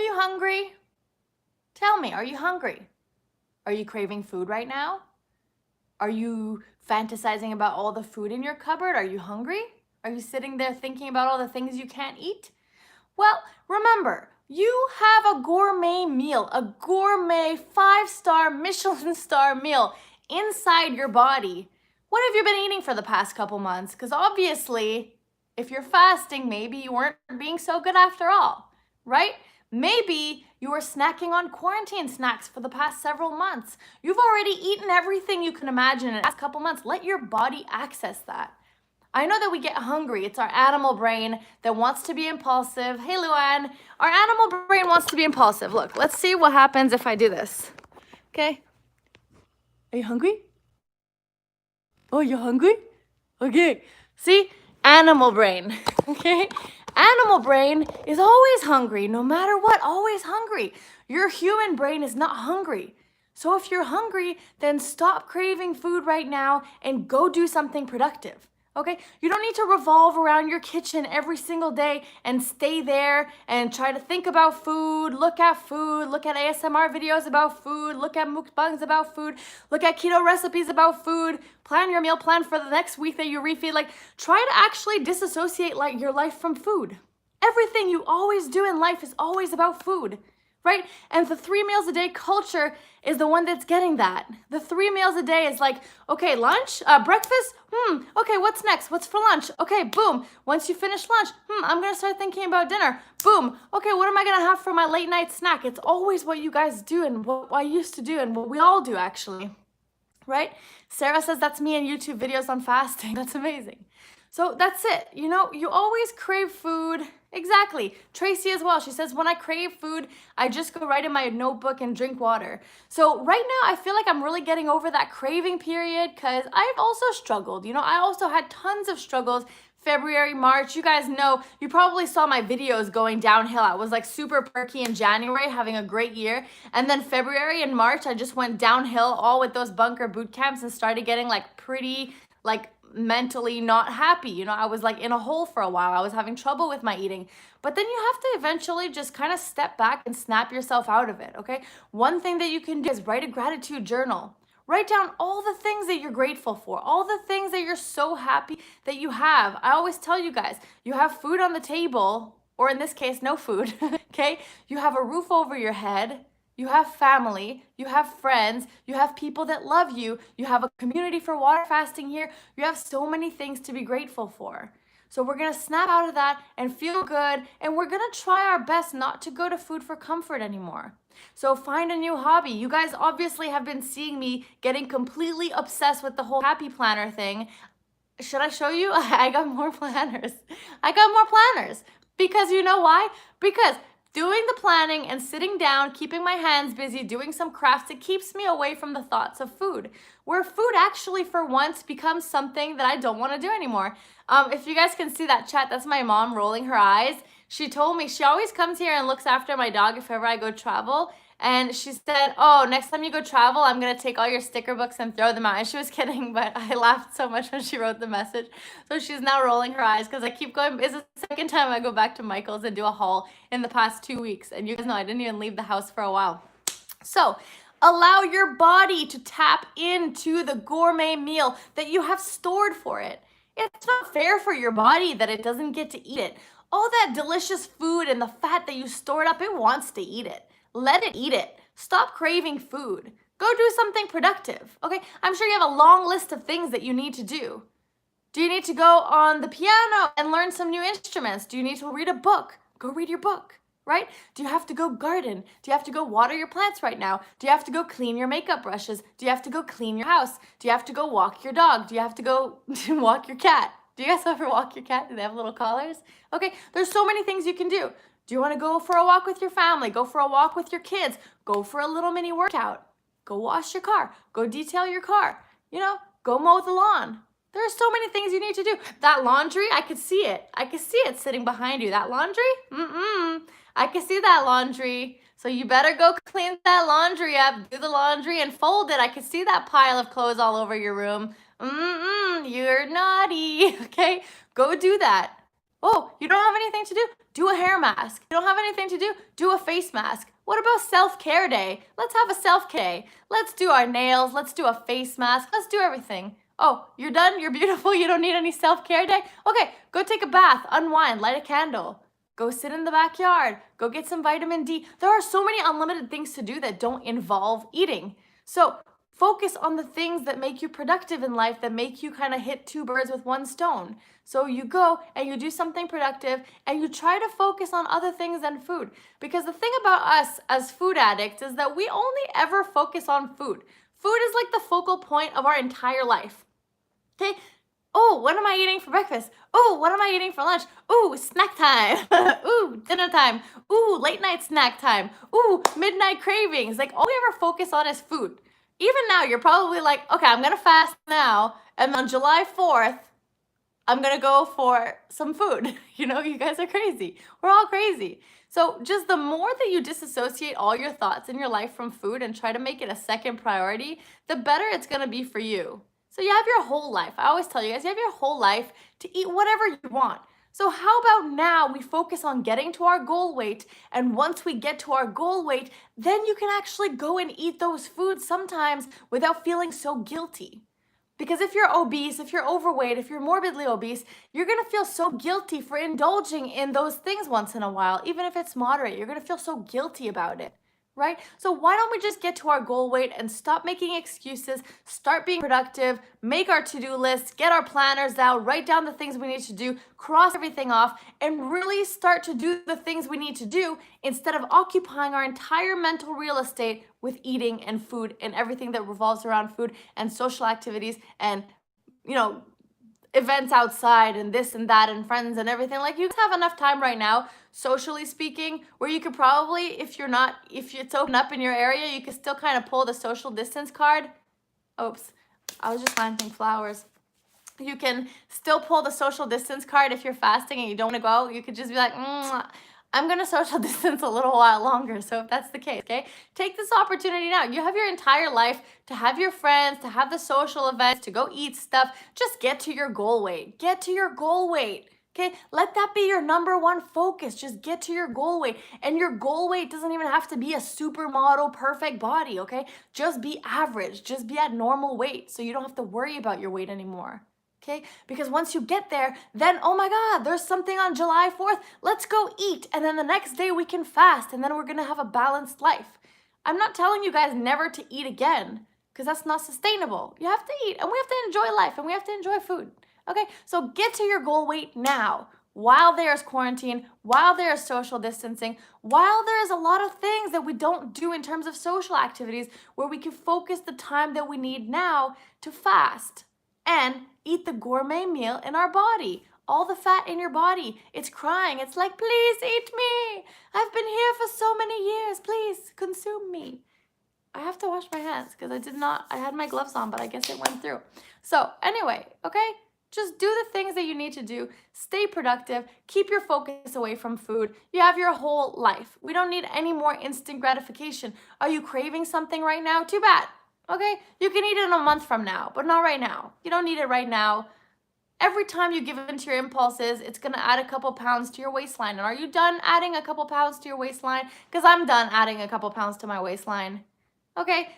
you hungry? Tell me, are you hungry? Are you craving food right now? Are you fantasizing about all the food in your cupboard? Are you hungry? Are you sitting there thinking about all the things you can't eat? Well, remember, you have a gourmet meal, a gourmet 5-star Michelin star meal inside your body. What have you been eating for the past couple months? Because obviously, if you're fasting, maybe you weren't being so good after all, right? Maybe you were snacking on quarantine snacks for the past several months. You've already eaten everything you can imagine in the past couple months. Let your body access that. I know that we get hungry. It's our animal brain that wants to be impulsive. Hey, Luann. Our animal brain wants to be impulsive. Look, let's see what happens if I do this. Okay? Are you hungry? Oh, you're hungry? Okay. See? Animal brain. Okay? Animal brain is always hungry, no matter what, always hungry. Your human brain is not hungry. So if you're hungry, then stop craving food right now and go do something productive. Okay? You don't need to revolve around your kitchen every single day and stay there and try to think about food, look at ASMR videos about food, look at mukbangs about food, look at keto recipes about food, plan your meal plan for the next week that you refeed. Like, try to actually disassociate like your life from food. Everything you always do in life is always about food. Right? And the 3 meals a day culture is the one that's getting that. The 3 meals a day is like, okay, lunch, breakfast, okay, what's next? What's for lunch? Okay, boom. Once you finish lunch, I'm gonna start thinking about dinner. Boom. Okay, what am I gonna have for my late night snack? It's always what you guys do and what I used to do and what we all do actually, right? Sarah says that's me in YouTube videos on fasting. That's amazing. So that's it. You know, you always crave food. Exactly. Tracy as well. She says, when I crave food, I just go right in my notebook and drink water. So right now, I feel like I'm really getting over that craving period because I've also struggled. You know, I also had tons of struggles February, March. You guys know, you probably saw my videos going downhill. I was like super perky in January, having a great year. And then February and March, I just went downhill all with those bunker boot camps and started getting like pretty like mentally not happy. You know, I was like in a hole for a while. I was having trouble with my eating. But then you have to eventually just kind of step back and snap yourself out of it, okay? One thing that you can do is write a gratitude journal. Write down all the things that you're grateful for, all the things that you're so happy that you have. I always tell you guys, you have food on the table, or in this case, no food, okay? You have a roof over your head. You have family, you have friends, you have people that love you, you have a community for water fasting here. You have so many things to be grateful for. So we're gonna snap out of that and feel good, and we're gonna try our best not to go to food for comfort anymore. So find a new hobby. You guys obviously have been seeing me getting completely obsessed with the whole happy planner thing. Should I show you? I got more planners. Because you know why? Because doing the planning and sitting down, keeping my hands busy, doing some crafts, it keeps me away from the thoughts of food, where food actually for once becomes something that I don't want to do anymore. If you guys can see that chat, that's my mom rolling her eyes. She told me she always comes here and looks after my dog if ever I go travel. And she said, oh, next time you go travel, I'm going to take all your sticker books and throw them out. And she was kidding, but I laughed so much when she wrote the message. So she's now rolling her eyes because I keep going. It's the second time I go back to Michael's and do a haul in the past 2 weeks. And you guys know I didn't even leave the house for a while. So allow your body to tap into the gourmet meal that you have stored for it. It's not fair for your body that it doesn't get to eat it. All that delicious food and the fat that you stored up, it wants to eat it. Let it eat it. Stop craving food. Go do something productive, okay? I'm sure you have a long list of things that you need to do. Do you need to go on the piano and learn some new instruments? Do you need to read a book? Go read your book, right? Do you have to go garden? Do you have to go water your plants right now? Do you have to go clean your makeup brushes? Do you have to go clean your house? Do you have to go walk your dog? Do you have to go walk your cat? Do you guys ever walk your cat? Do they have little collars? Okay, there's so many things you can do. Do you want to go for a walk with your family? Go for a walk with your kids. Go for a little mini workout. Go wash your car. Go detail your car. You know, go mow the lawn. There are so many things you need to do. That laundry, I could see it. I could see it sitting behind you. That laundry? I can see that laundry. So you better go clean that laundry up. Do the laundry and fold it. I can see that pile of clothes all over your room. You're naughty. Okay, go do that. Oh, you don't have anything to do? Do a hair mask. You don't have anything to do? Do a face mask. What about self-care day? Let's have a self-care day. Let's do our nails. Let's do a face mask. Let's do everything. Oh, you're done? You're beautiful? You don't need any self-care day? Okay, go take a bath, unwind, light a candle. Go sit in the backyard. Go get some vitamin D. There are so many unlimited things to do that don't involve eating. So focus on the things that make you productive in life, that make you kind of hit two birds with one stone. So you go and you do something productive and you try to focus on other things than food. Because the thing about us as food addicts is that we only ever focus on food. Food is like the focal point of our entire life. Okay? Oh, what am I eating for breakfast? Oh, what am I eating for lunch? Ooh, snack time. Ooh, dinner time. Ooh, late night snack time. Ooh, midnight cravings. Like all we ever focus on is food. Even now, you're probably like, okay, I'm gonna fast now, and on July 4th, I'm gonna go for some food. You know, you guys are crazy. We're all crazy. So just the more that you disassociate all your thoughts in your life from food and try to make it a second priority, the better it's gonna be for you. So you have your whole life. I always tell you guys, you have your whole life to eat whatever you want. So how about now we focus on getting to our goal weight, and once we get to our goal weight, then you can actually go and eat those foods sometimes without feeling so guilty. Because if you're obese, if you're overweight, if you're morbidly obese, you're gonna feel so guilty for indulging in those things once in a while, even if it's moderate. You're gonna feel so guilty about it, right? So why don't we just get to our goal weight and stop making excuses, start being productive, make our to-do lists, get our planners out, write down the things we need to do, cross everything off, and really start to do the things we need to do instead of occupying our entire mental real estate with eating and food and everything that revolves around food and social activities and, you know, events outside and this and that and friends and everything. Like, you have enough time right now, socially speaking, where you could probably, if it's open up in your area, you could still kind of pull the social distance card. Oops, I was just planting flowers. You can still pull the social distance card if you're fasting and you don't want to go out. You could just be like, I'm going to social distance a little while longer. So if that's the case, okay, take this opportunity now. You have your entire life to have your friends, to have the social events, to go eat stuff. Just get to your goal weight. Get to your goal weight. Okay, let that be your number one focus. Just get to your goal weight. And your goal weight doesn't even have to be a supermodel perfect body, okay? Just be average. Just be at normal weight so you don't have to worry about your weight anymore. Okay, because once you get there, then, oh my God, there's something on July 4th. Let's go eat. And then the next day we can fast, and then we're gonna have a balanced life. I'm not telling you guys never to eat again, because that's not sustainable. You have to eat, and we have to enjoy life, and we have to enjoy food. Okay, so get to your goal weight now, while there's quarantine, while there's social distancing, while there's a lot of things that we don't do in terms of social activities, where we can focus the time that we need now to fast and eat the gourmet meal in our body. All the fat in your body, it's crying. It's like, please eat me. I've been here for so many years. Please consume me. I have to wash my hands because I had my gloves on, but I guess it went through. So anyway, okay, just do the things that you need to do. Stay productive. Keep your focus away from food. You have your whole life. We don't need any more instant gratification. Are you craving something right now? Too bad. Okay, you can eat it in a month from now, but not right now. You don't need it right now. Every time you give in to your impulses, it's gonna add a couple pounds to your waistline. And are you done adding a couple pounds to your waistline? Because I'm done adding a couple pounds to my waistline. Okay,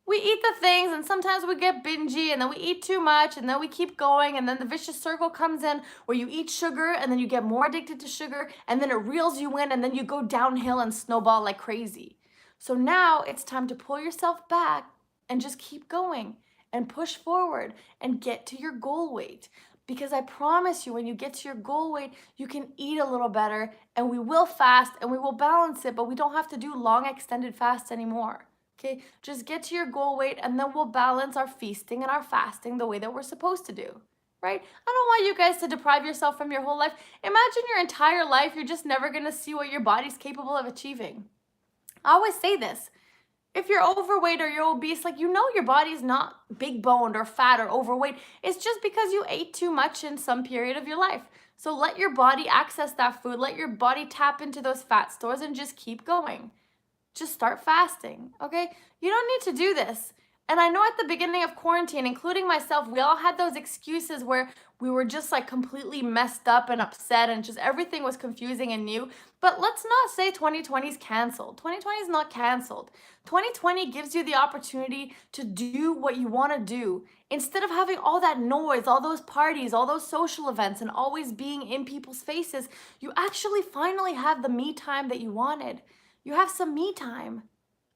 we eat the things and sometimes we get bingy and then we eat too much and then we keep going and then the vicious circle comes in where you eat sugar and then you get more addicted to sugar and then it reels you in and then you go downhill and snowball like crazy. So now it's time to pull yourself back and just keep going and push forward and get to your goal weight. Because I promise you, when you get to your goal weight, you can eat a little better and we will fast and we will balance it, but we don't have to do long extended fasts anymore. Okay, just get to your goal weight and then we'll balance our feasting and our fasting the way that we're supposed to do, right? I don't want you guys to deprive yourself from your whole life. Imagine your entire life, you're just never gonna see what your body's capable of achieving. I always say this. If you're overweight or you're obese, like, you know your body's not big boned or fat or overweight. It's just because you ate too much in some period of your life. So let your body access that food. Let your body tap into those fat stores and just keep going. Just start fasting, okay? You don't need to do this And I know at the beginning of quarantine, including myself, we all had those excuses where we were just like completely messed up and upset and just everything was confusing and new. But let's not say 2020 is canceled. 2020 is not canceled. 2020 gives you the opportunity to do what you want to do. Instead of having all that noise, all those parties, all those social events, and always being in people's faces, you actually finally have the me time that you wanted. You have some me time.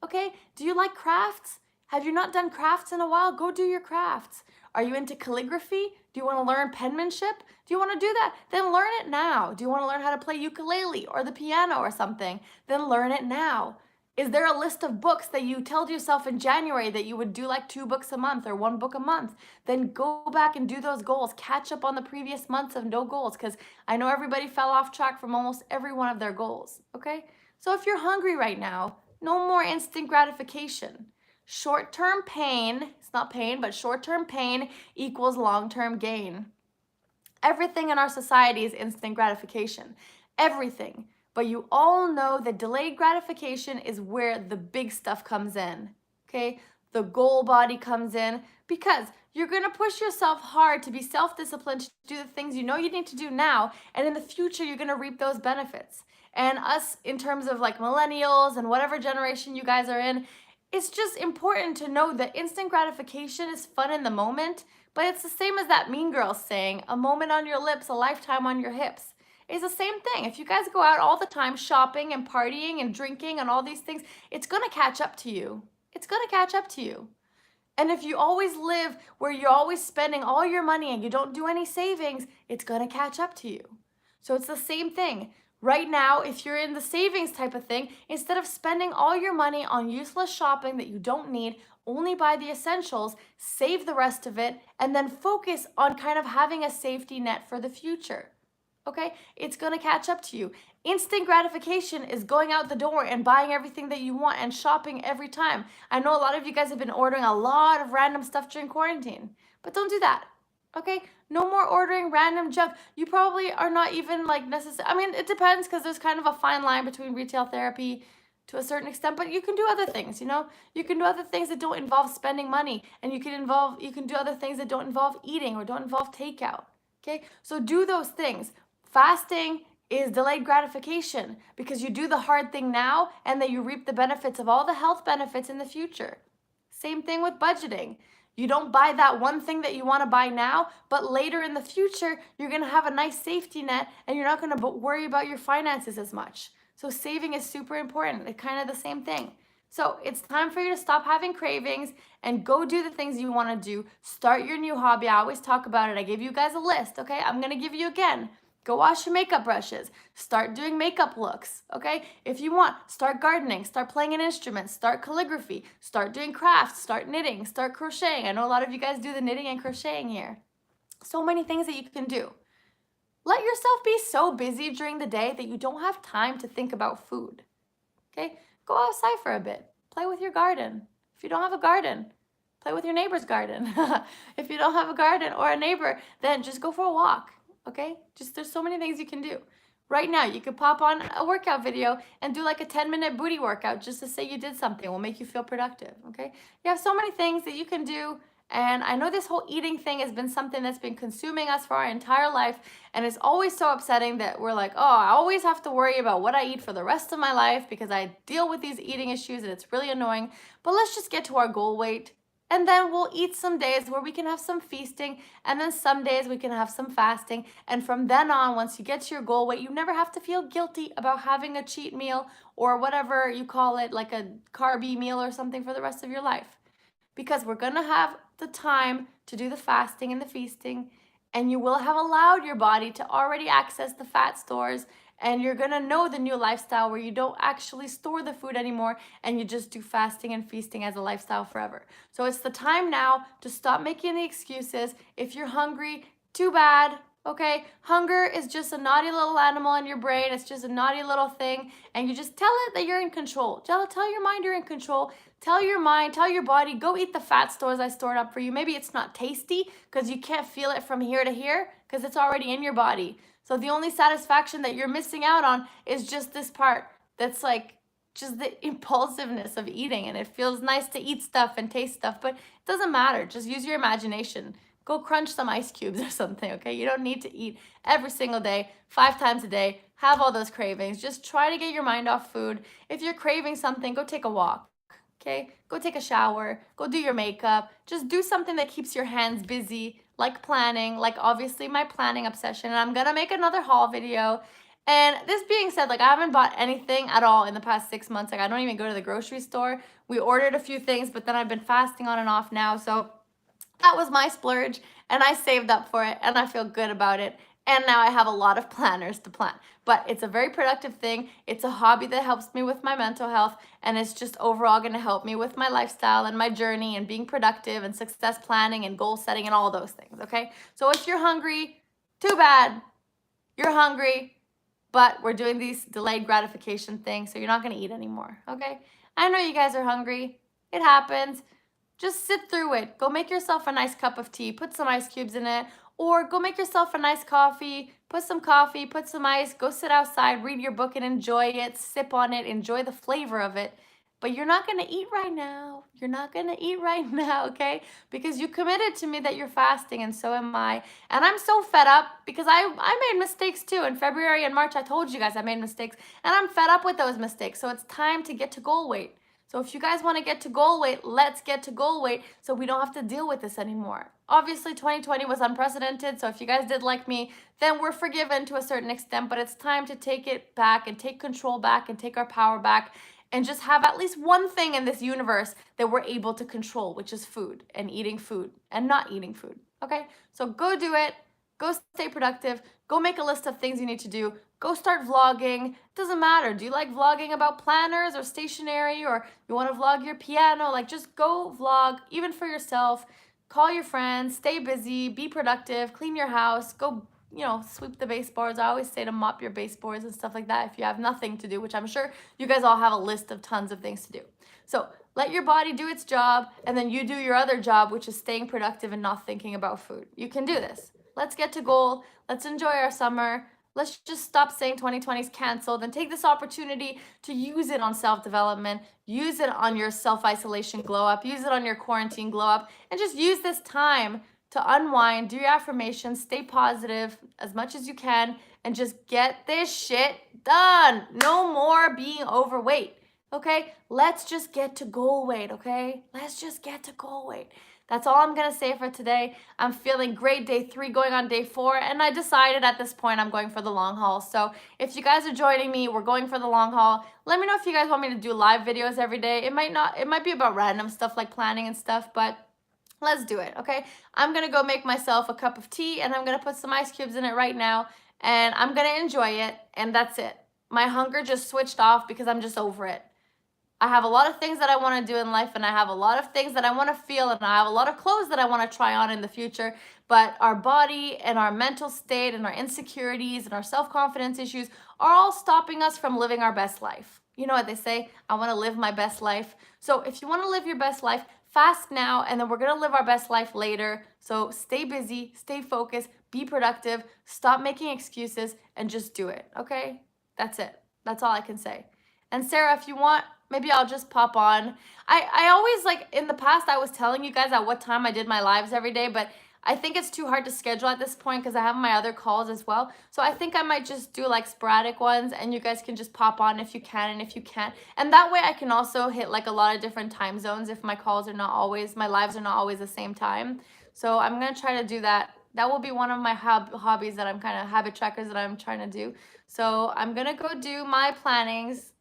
Okay? Do you like crafts? Have you not done crafts in a while? Go do your crafts. Are you into calligraphy? Do you want to learn penmanship? Do you want to do that? Then learn it now. Do you want to learn how to play ukulele or the piano or something? Then learn it now. Is there a list of books that you told yourself in January that you would do like 2 books a month or 1 book a month? Then go back and do those goals. Catch up on the previous months of no goals, because I know everybody fell off track from almost every one of their goals, okay? So if you're hungry right now, no more instant gratification. Short-term pain, it's not pain, but short-term pain equals long-term gain. Everything in our society is instant gratification. Everything. But you all know that delayed gratification is where the big stuff comes in. Okay? The goal body comes in, because you're going to push yourself hard to be self-disciplined to do the things you know you need to do now, and in the future you're going to reap those benefits. And us, in terms of like millennials and whatever generation you guys are in, it's just important to know that instant gratification is fun in the moment, but it's the same as that Mean Girls saying, a moment on your lips, a lifetime on your hips. It's the same thing. If you guys go out all the time shopping and partying and drinking and all these things, it's going to catch up to you. It's going to catch up to you. And if you always live where you're always spending all your money and you don't do any savings, it's going to catch up to you. So it's the same thing. Right now, if you're in the savings type of thing, instead of spending all your money on useless shopping that you don't need, only buy the essentials, save the rest of it, and then focus on kind of having a safety net for the future. Okay? It's going to catch up to you. Instant gratification is going out the door and buying everything that you want and shopping every time. I know a lot of you guys have been ordering a lot of random stuff during quarantine, but don't do that. Okay? No more ordering random junk. You probably are not even like necessary. I mean, it depends, because there's kind of a fine line between retail therapy to a certain extent, but you can do other things, you know? You can do other things that don't involve spending money, and you can do other things that don't involve eating or don't involve takeout. Okay? So do those things. Fasting is delayed gratification, because you do the hard thing now and then you reap the benefits of all the health benefits in the future. Same thing with budgeting. You don't buy that one thing that you want to buy now, but later in the future, you're going to have a nice safety net and you're not going to worry about your finances as much. So saving is super important. It's kind of the same thing. So it's time for you to stop having cravings and go do the things you want to do. Start your new hobby. I always talk about it. I gave you guys a list, okay? I'm going to give you again. Go wash your makeup brushes. Start doing makeup looks, okay? If you want, start gardening, start playing an instrument, start calligraphy, start doing crafts, start knitting, start crocheting. I know a lot of you guys do the knitting and crocheting here. So many things that you can do. Let yourself be so busy during the day that you don't have time to think about food, okay? Go outside for a bit. Play with your garden. If you don't have a garden, play with your neighbor's garden. If you don't have a garden or a neighbor, then just go for a walk. Okay? There's so many things you can do. Right now, you could pop on a workout video and do like a 10-minute booty workout just to say you did something. It will make you feel productive, okay? You have so many things that you can do, and I know this whole eating thing has been something that's been consuming us for our entire life, and it's always so upsetting that we're like, oh, I always have to worry about what I eat for the rest of my life because I deal with these eating issues and it's really annoying. But let's just get to our goal weight. And then we'll eat some days where we can have some feasting, and then some days we can have some fasting. And from then on, once you get to your goal weight, you never have to feel guilty about having a cheat meal or whatever you call it, like a carby meal or something for the rest of your life. Because we're going to have the time to do the fasting and the feasting, and you will have allowed your body to already access the fat stores, and you're going to know the new lifestyle where you don't actually store the food anymore and you just do fasting and feasting as a lifestyle forever. So it's the time now to stop making the excuses. If you're hungry, too bad. Okay, hunger is just a naughty little animal in your brain. It's just a naughty little thing, and you just tell it that you're in control. Tell your mind you're in control. Tell your mind, tell your body, go eat the fat stores I stored up for you. Maybe it's not tasty because you can't feel it from here to here because it's already in your body. So the only satisfaction that you're missing out on is just this part that's like just the impulsiveness of eating, and it feels nice to eat stuff and taste stuff, but it doesn't matter. Just use your imagination. Go crunch some ice cubes or something, okay? You don't need to eat every single day, 5 times a day, have all those cravings. Just try to get your mind off food. If you're craving something, go take a walk, okay? Go take a shower, go do your makeup. Just do something that keeps your hands busy, like planning, like obviously my planning obsession. And I'm gonna make another haul video. And this being said, like I haven't bought anything at all in the past 6 months. Like I don't even go to the grocery store. We ordered a few things, but then I've been fasting on and off now. So that was my splurge, and I saved up for it, and I feel good about it. And now I have a lot of planners to plan. But it's a very productive thing. It's a hobby that helps me with my mental health, and it's just overall going to help me with my lifestyle and my journey and being productive and success planning and goal setting and all those things, okay? So if you're hungry, too bad. You're hungry, but we're doing these delayed gratification things, so you're not going to eat anymore, okay? I know you guys are hungry. It happens. Just sit through it. Go make yourself a nice cup of tea. Put some ice cubes in it. Or go make yourself a nice coffee. Put some coffee, put some ice. Go sit outside, read your book and enjoy it. Sip on it. Enjoy the flavor of it. But you're not going to eat right now. You're not going to eat right now, okay? Because you committed to me that you're fasting, and so am I. And I'm so fed up because I made mistakes too. In February and March, I told you guys I made mistakes. And I'm fed up with those mistakes. So it's time to get to goal weight. So if you guys want to get to goal weight, let's get to goal weight so we don't have to deal with this anymore. Obviously, 2020 was unprecedented, so if you guys did like me, then we're forgiven to a certain extent, but it's time to take it back and take control back and take our power back and just have at least one thing in this universe that we're able to control, which is food and eating food and not eating food, okay? So go do it. Go stay productive. Go make a list of things you need to do. Go start vlogging. It doesn't matter. Do you like vlogging about planners or stationery, or you want to vlog your piano? Like, just go vlog, even for yourself. Call your friends. Stay busy. Be productive. Clean your house. Go, sweep the baseboards. I always say to mop your baseboards and stuff like that if you have nothing to do, which I'm sure you guys all have a list of tons of things to do. So let your body do its job, and then you do your other job, which is staying productive and not thinking about food. You can do this. Let's get to goal. Let's enjoy our summer. Let's just stop saying 2020 is canceled and take this opportunity to use it on self-development, use it on your self-isolation glow up, use it on your quarantine glow up, and just use this time to unwind, do your affirmations, stay positive as much as you can, and just get this shit done. No more being overweight, okay? Let's just get to goal weight, okay? Let's just get to goal weight. That's all I'm going to say for today. I'm feeling great, day 3 going on day 4, and I decided at this point I'm going for the long haul. So if you guys are joining me, we're going for the long haul. Let me know if you guys want me to do live videos every day. It might be about random stuff like planning and stuff, but let's do it, okay? I'm going to go make myself a cup of tea, and I'm going to put some ice cubes in it right now, and I'm going to enjoy it, and that's it. My hunger just switched off because I'm just over it. I have a lot of things that I want to do in life, and I have a lot of things that I want to feel, and I have a lot of clothes that I want to try on in the future, but our body and our mental state and our insecurities and our self-confidence issues are all stopping us from living our best life. You know what they say, I want to live my best life. So if you want to live your best life, fast now, and then we're going to live our best life later. So stay busy, stay focused, be productive, stop making excuses, and just do it, okay? That's it. That's all I can say. And Sarah, if you want, maybe I'll just pop on. I always, like, in the past, I was telling you guys at what time I did my lives every day, but I think it's too hard to schedule at this point because I have my other calls as well. So I think I might just do, like, sporadic ones, and you guys can just pop on if you can and if you can't. And that way I can also hit, like, a lot of different time zones if my calls are not always, my lives are not always the same time. So I'm going to try to do that. That will be one of my hobbies that I'm kind of, habit trackers that I'm trying to do. So I'm going to go do my plannings.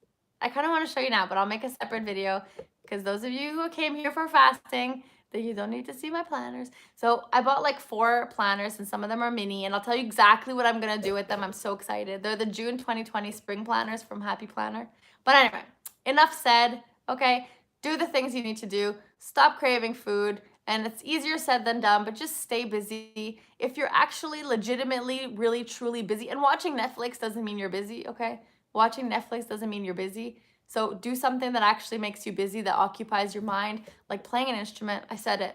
I kind of want to show you now, but I'll make a separate video because those of you who came here for fasting, that you don't need to see my planners. So I bought like 4 planners, and some of them are mini, and I'll tell you exactly what I'm going to do with them. I'm so excited. They're the June 2020 spring planners from Happy Planner. But anyway, enough said, okay? Do the things you need to do. Stop craving food. And it's easier said than done, but just stay busy. If you're actually legitimately, really, truly busy, and watching Netflix doesn't mean you're busy, okay? Watching Netflix doesn't mean you're busy. So do something that actually makes you busy, that occupies your mind, like playing an instrument. I said it,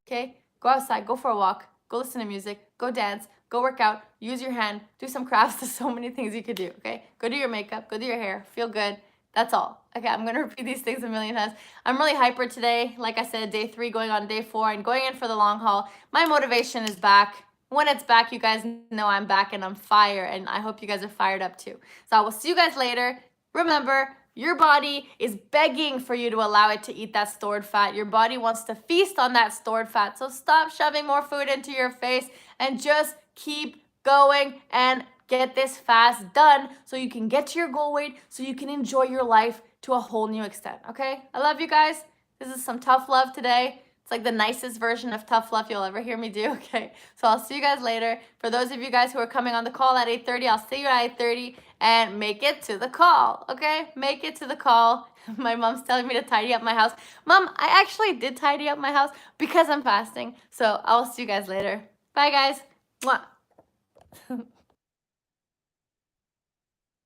okay? Go outside, go for a walk, go listen to music, go dance, go work out, use your hand, do some crafts. There's so many things you could do, okay? Go do your makeup, go do your hair, feel good, That's all. Okay, I'm gonna repeat these things a million times. I'm really hyper today. Like I said, day 3 going on day 4 and going in for the long haul. My motivation is back. When it's back, you guys know I'm back and I'm fire, and I hope you guys are fired up too. So I will see you guys later. Remember, your body is begging for you to allow it to eat that stored fat. Your body wants to feast on that stored fat. So stop shoving more food into your face and just keep going and get this fast done so you can get to your goal weight, so you can enjoy your life to a whole new extent, okay? I love you guys. This is some tough love today. It's like the nicest version of tough love you'll ever hear me do, okay? So I'll see you guys later. For those of you guys who are coming on the call at 8:30, I'll see you at 8:30 and make it to the call, okay? Make it to the call. My mom's telling me to tidy up my house. Mom, I actually did tidy up my house because I'm fasting. So I'll see you guys later. Bye, guys. Mwah.